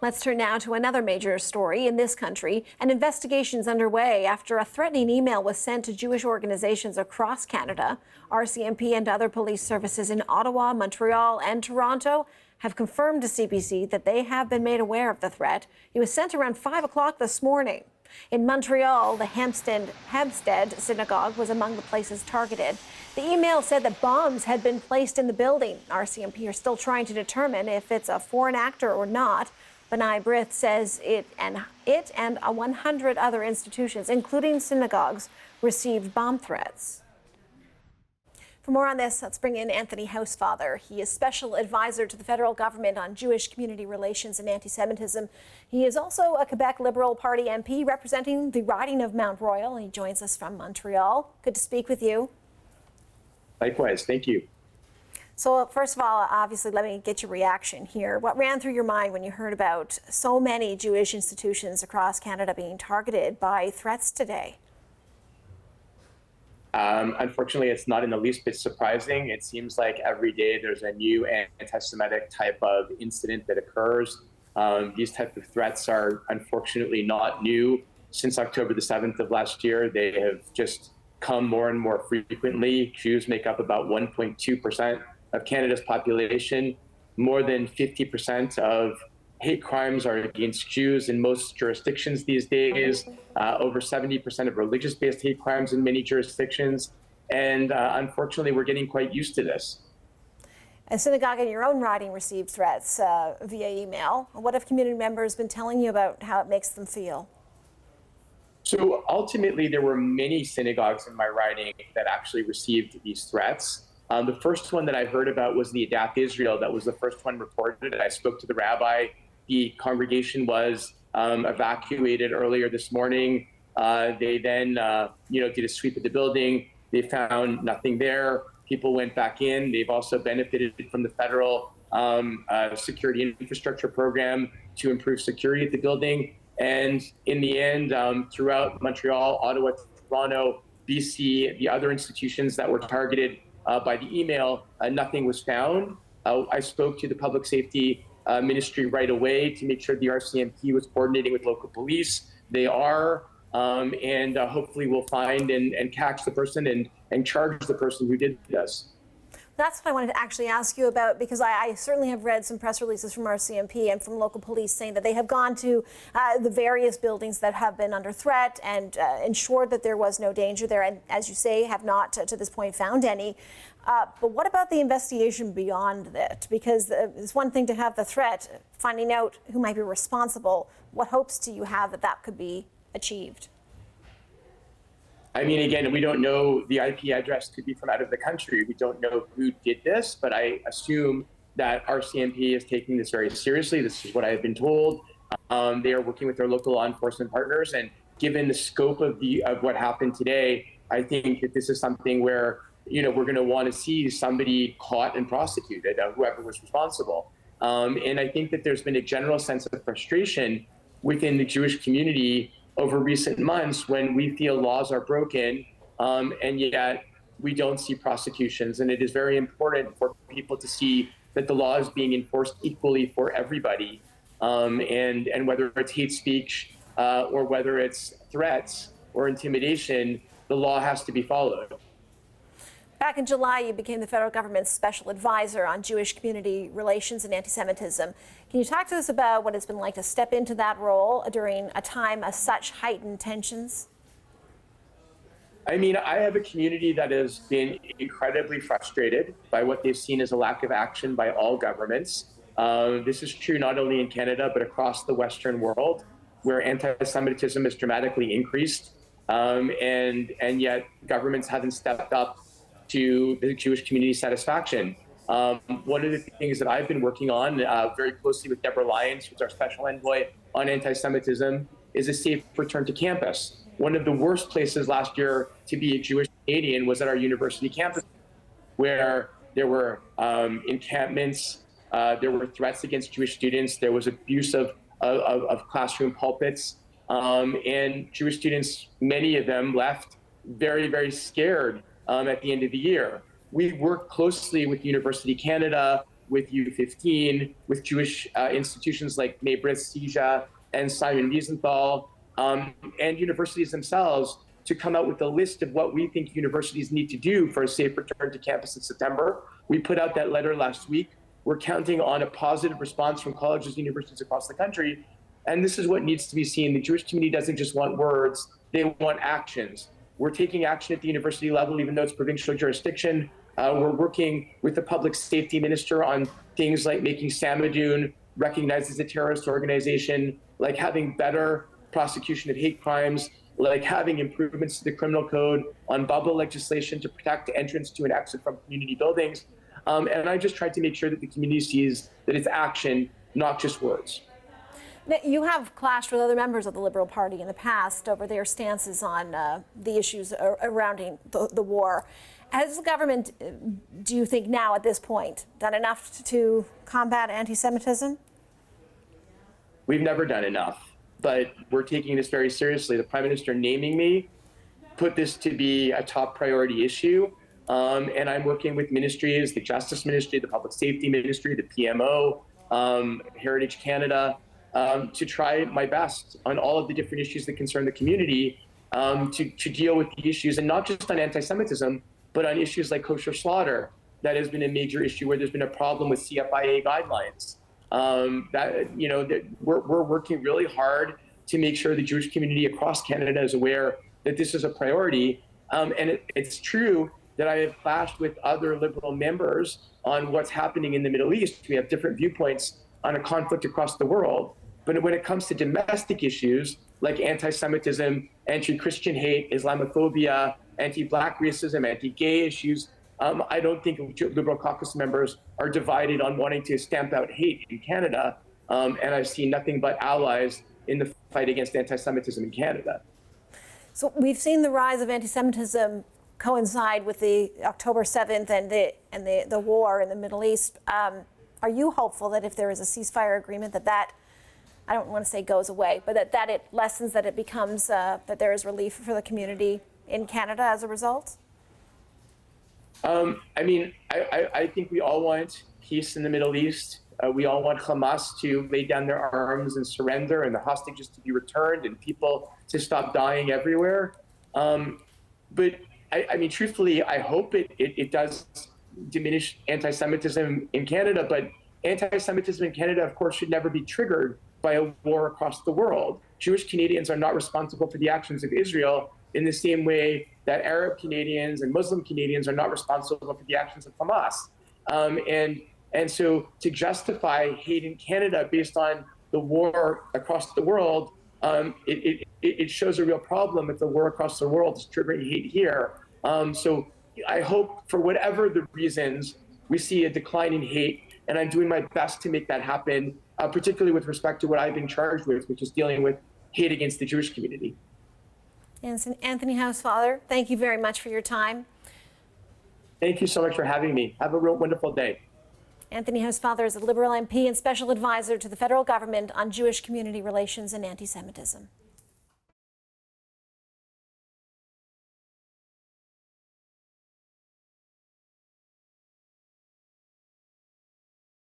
Let's turn now to another major story in this country. An investigation is underway after a threatening email was sent to Jewish organizations across Canada. RCMP and other police services in Ottawa, Montreal and Toronto have confirmed to CBC that they have been made aware of the threat. It was sent around 5 o'clock this morning. In Montreal, the Hampstead synagogue was among the places targeted. The email said that bombs had been placed in the building. RCMP are still trying to determine if it's a foreign actor or not. B'nai B'rith says it and 100 other institutions, including synagogues, received bomb threats. For more on this, let's bring in Anthony Housefather. He is special advisor to the federal government on Jewish community relations and anti-Semitism. He is also a Quebec Liberal Party MP representing the riding of Mount Royal. He joins us from Montreal. Good to speak with you. Likewise, thank you. So first of all, obviously, let me get your reaction here. What ran through your mind when you heard about so many Jewish institutions across Canada being targeted by threats today? Unfortunately, it's not in the least bit surprising. It seems like every day there's a new anti-Semitic type of incident that occurs. These type of threats are unfortunately not new. Since October the 7th of last year, they have just come more and more frequently. Jews make up about 1.2% of Canada's population. More than 50% of hate crimes are against Jews in most jurisdictions these days, over 70% of religious-based hate crimes in many jurisdictions. And unfortunately, we're getting quite used to this. A synagogue in your own riding received threats via email. What have community members been telling you about how it makes them feel? So ultimately, there were many synagogues in my riding that actually received these threats. The first one that I heard about was the Adapt Israel. That was the first one reported. I spoke to the rabbi. The congregation was evacuated earlier this morning. They then, did a sweep of the building. They found nothing there. People went back in. They've also benefited from the federal security infrastructure program to improve security at the building. And in the end, throughout Montreal, Ottawa, Toronto, BC, the other institutions that were targeted by the email, nothing was found. I spoke to the public safety ministry right away to make sure the RCMP was coordinating with local police. They are, and hopefully we'll find and catch the person and charge the person who did this. That's what I wanted to actually ask you about, because I certainly have read some press releases from RCMP and from local police saying that they have gone to the various buildings that have been under threat and ensured that there was no danger there, and as you say, have not to this point found any. But what about the investigation beyond that? Because it's one thing to have the threat, finding out who might be responsible. What hopes do you have that that could be achieved? I mean, again, we don't know. The IP address could be from out of the country. We don't know who did this, but I assume that RCMP is taking this very seriously. This is what I've been told. They are working with their local law enforcement partners, and given the scope of what happened today, I think that this is something where we're going to want to see somebody caught and prosecuted, whoever was responsible. And I think that there's been a general sense of frustration within the Jewish community over recent months when we feel laws are broken, and yet we don't see prosecutions. And it is very important for people to see that the law is being enforced equally for everybody. And whether it's hate speech or whether it's threats or intimidation, the law has to be followed. Back in July, you became the federal government's special advisor on Jewish community relations and anti-Semitism. Can you talk to us about what it's been like to step into that role during a time of such heightened tensions? I mean, I have a community that has been incredibly frustrated by what they've seen as a lack of action by all governments. This is true not only in Canada, but across the Western world, where anti-Semitism has dramatically increased, and yet governments haven't stepped up to the Jewish community's satisfaction. One of the things that I've been working on very closely with Deborah Lyons, who's our special envoy on anti-Semitism, is a safe return to campus. One of the worst places last year to be a Jewish Canadian was at our university campus, where there were encampments, there were threats against Jewish students, there was abuse of classroom pulpits, and Jewish students, many of them left very, very scared at the end of the year. We worked closely with University Canada with U15, with Jewish institutions like Maybrit Sija and Simon Wiesenthal, and universities themselves to come out with a list of what we think universities need to do for a safe return to campus in September. We put out that letter last week. We're counting on a positive response from colleges and universities across the country. And this is what needs to be seen. The Jewish community doesn't just want words, they want actions. We're taking action at the university level, even though it's provincial jurisdiction. We're working with the public safety minister on things like making Samadoun recognized as a terrorist organization, like having better prosecution of hate crimes, like having improvements to the criminal code, on bubble legislation to protect entrance to and exit from community buildings. And I just tried to make sure that the community sees that it's action, not just words. You have clashed with other members of the Liberal Party in the past over their stances on the issues surrounding the war. Has the government, do you think now at this point, done enough to combat anti-Semitism? We've never done enough, but we're taking this very seriously. The Prime Minister naming me put this to be a top priority issue. And I'm working with ministries, the Justice Ministry, the Public Safety Ministry, the PMO, Heritage Canada, to try my best on all of the different issues that concern the community, to deal with the issues, and not just on anti-Semitism, but on issues like kosher slaughter. That has been a major issue where there's been a problem with CFIA guidelines. We're working really hard to make sure the Jewish community across Canada is aware that this is a priority. And it's true that I have clashed with other Liberal members on what's happening in the Middle East. We have different viewpoints on a conflict across the world. But when it comes to domestic issues like anti-Semitism, anti-Christian hate, Islamophobia, anti-Black racism, anti-gay issues, I don't think Liberal caucus members are divided on wanting to stamp out hate in Canada. And I've seen nothing but allies in the fight against anti-Semitism in Canada. So we've seen the rise of anti-Semitism coincide with the October 7th and the war in the Middle East. Are you hopeful that if there is a ceasefire agreement that I don't want to say goes away, but that it lessens, that it becomes, that there is relief for the community in Canada as a result? I think we all want peace in the Middle East. We all want Hamas to lay down their arms and surrender, and the hostages to be returned, and people to stop dying everywhere. But truthfully, I hope it does diminish anti-Semitism in Canada, but anti-Semitism in Canada, of course, should never be triggered by a war across the world. Jewish Canadians are not responsible for the actions of Israel in the same way that Arab Canadians and Muslim Canadians are not responsible for the actions of Hamas. And so to justify hate in Canada based on the war across the world, it shows a real problem if the war across the world is triggering hate here. So I hope, for whatever the reasons, we see a decline in hate, and I'm doing my best to make that happen, particularly with respect to what I've been charged with, which is dealing with hate against the Jewish community. Anthony Housefather, thank you very much for your time. Thank you so much for having me. Have a real wonderful day. Anthony Housefather is a Liberal MP and Special Advisor to the federal government on Jewish community relations and anti-Semitism.